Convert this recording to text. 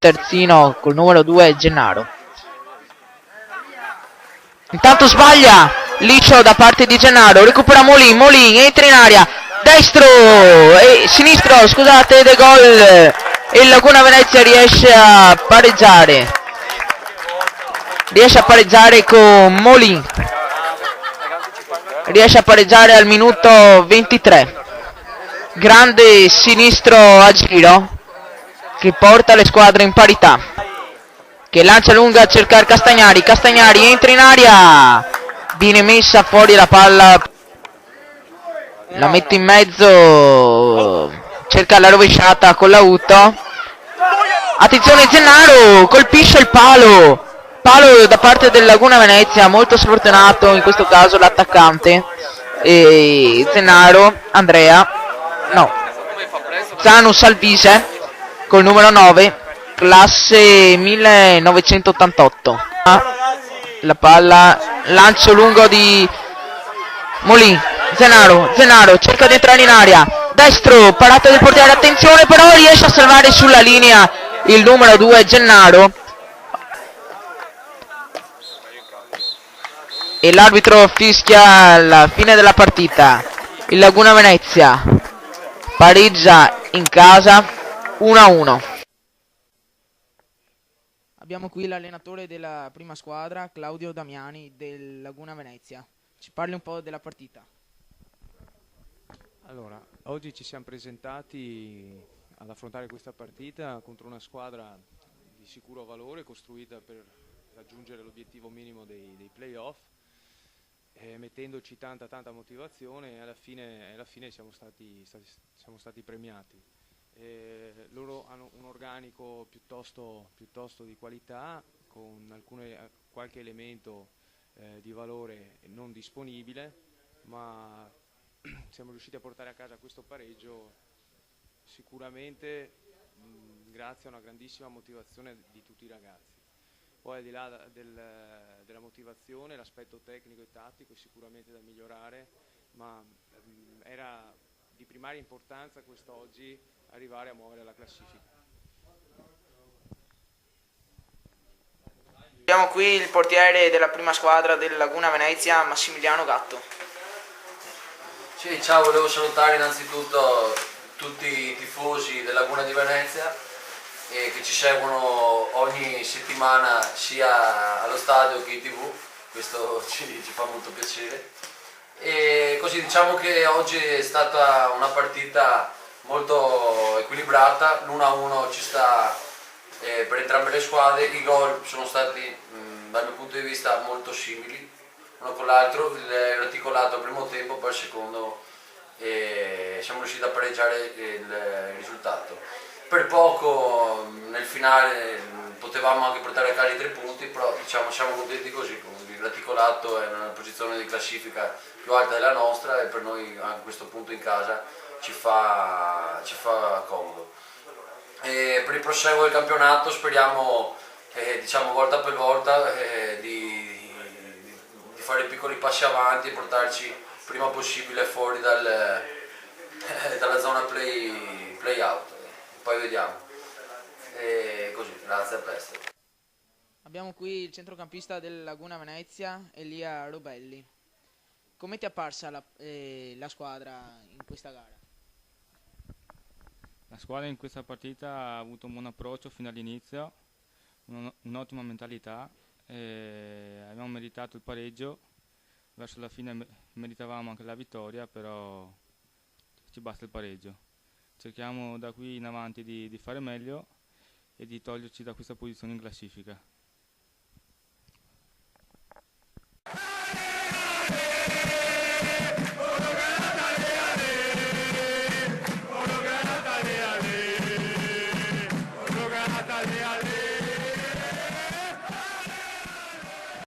terzino col numero 2 Gennaro. Intanto sbaglia Licio da parte di Gennaro, recupera Molin, entra in area, destro e sinistro, scusate, De gol, e Laguna Venezia riesce a pareggiare con Molin, riesce a pareggiare al minuto 23. Grande sinistro a giro che porta le squadre in parità, che lancia lunga a cercare Castagnari entra in aria, viene messa fuori la palla, la mette in mezzo, cerca la rovesciata con l'auto, attenzione Gennaro, colpisce il palo da parte del Laguna Venezia, molto sfortunato in questo caso l'attaccante, e Gennaro, Zanu Salvise col numero 9, classe 1988. La palla, lancio lungo di Molin, Gennaro cerca di entrare in aria, destro, parata del portiere, attenzione, però riesce a salvare sulla linea il numero 2 Gennaro, e l'arbitro fischia la fine della partita. Il Laguna Venezia pareggia in casa 1-1. Abbiamo qui l'allenatore della prima squadra, Claudio Damiani del Laguna Venezia. Ci parli un po' della partita. Allora, oggi ci siamo presentati ad affrontare questa partita contro una squadra di sicuro valore, costruita per raggiungere l'obiettivo minimo dei playoff, mettendoci tanta motivazione, e alla fine siamo stati premiati. Loro hanno un organico piuttosto di qualità, con qualche elemento di valore non disponibile, ma siamo riusciti a portare a casa questo pareggio sicuramente grazie a una grandissima motivazione di tutti i ragazzi. Poi al di là della motivazione, l'aspetto tecnico e tattico è sicuramente da migliorare, ma era di primaria importanza quest'oggi arrivare a muovere la classifica. Abbiamo qui il portiere della prima squadra del Laguna Venezia, Massimiliano Gatto. Sì, ciao, volevo salutare innanzitutto tutti i tifosi del Laguna di Venezia che ci seguono ogni settimana sia allo stadio che in TV, questo ci fa molto piacere. E così diciamo che oggi è stata una partita molto equilibrata, l'1-1 ci sta per entrambe le squadre, i gol sono stati dal mio punto di vista molto simili uno con l'altro, l'articolato al primo tempo, poi al secondo siamo riusciti a pareggiare il risultato. Per poco nel finale potevamo anche portare a casa i 3 punti, però diciamo siamo contenti così, l'articolato è in una posizione di classifica più alta della nostra e per noi a questo punto in casa ci fa comodo. E per il proseguo del campionato speriamo diciamo volta per volta di fare piccoli passi avanti e portarci prima possibile fuori dalla zona play out. Poi vediamo. E così, grazie, a presto. Abbiamo qui il centrocampista del Laguna Venezia, Elia Robelli. Come ti è apparsa la squadra in questa gara? La squadra in questa partita ha avuto un buon approccio fino all'inizio, un'ottima mentalità, e abbiamo meritato il pareggio, verso la fine meritavamo anche la vittoria, però ci basta il pareggio. Cerchiamo da qui in avanti di fare meglio e di toglierci da questa posizione in classifica.